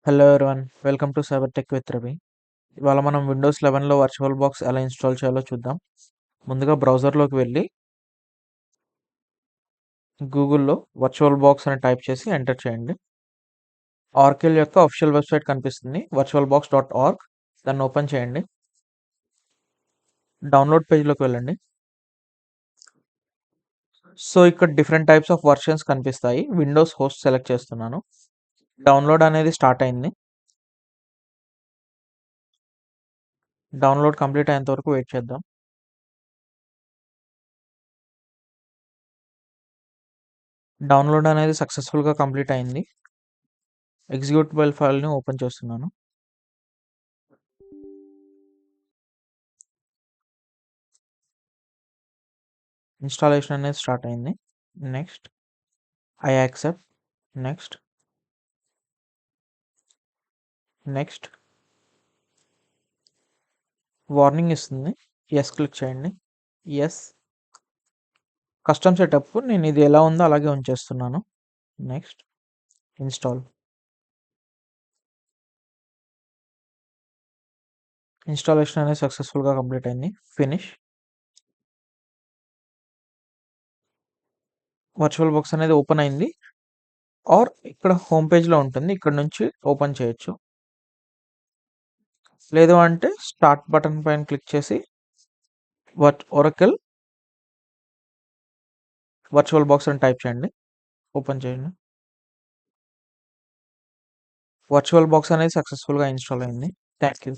Hello everyone, welcome to cyber tech with Ravi. ఇవాళ మనం Windows 11లో virtual box ఎలా install చేయాలో చూద్దాం. ముందుగా బ్రౌజర్లోకి వెళ్ళి గూగుల్లో వర్చువల్ బాక్స్ అని టైప్ చేసి ఎంటర్ చేయండి. ఆర్కిల్ యొక్క అఫీషియల్ వెబ్సైట్ కనిపిస్తుంది, virtualbox.org. దాన్ని ఓపెన్ చేయండి. డౌన్లోడ్ పేజ్లోకి వెళ్ళండి. సో ఇక్కడ డిఫరెంట్ టైప్స్ ఆఫ్ వర్షన్స్ కనిపిస్తాయి. విండోస్ హోస్ట్ సెలెక్ట్ చేస్తున్నాను. డౌన్లోడ్ అనేది స్టార్ట్ అయింది. డౌన్లోడ్ కంప్లీట్ అయ్యేంత వరకు వెయిట్ చేద్దాం. డౌన్లోడ్ అనేది సక్సెస్ఫుల్గా కంప్లీట్ అయింది. ఎగ్జిక్యూటబుల్ ఫైల్ని ఓపెన్ చేస్తున్నాను. ఇన్స్టాలేషన్ అనేది స్టార్ట్ అయింది. Next I accept. Next warning ఇస్తుంది. ఎస్ క్లిక్ చేయండి. ఎస్. కస్టమ్ సెటప్ నేను ఇది ఎలా ఉందో అలాగే ఉంచేస్తున్నాను. Next install. ఇన్స్టాలేషన్ అనేది సక్సెస్ఫుల్గా కంప్లీట్ అయింది. ఫినిష్. వర్చువల్ బాక్స్ అనేది ఓపెన్ అయింది. ఆర్ ఇక్కడ హోమ్ పేజ్లో ఉంటుంది, ఇక్కడ నుంచి ఓపెన్ చేయొచ్చు. లేదు అంటే స్టార్ట్ బటన్ పైన క్లిక్ చేసి ఒరకల్ వర్చువల్ బాక్స్ అని టైప్ చేయండి. ఓపెన్ చేయండి. వర్చువల్ బాక్స్ అనేది సక్సెస్ఫుల్గా ఇన్స్టాల్ అయింది. Thank you.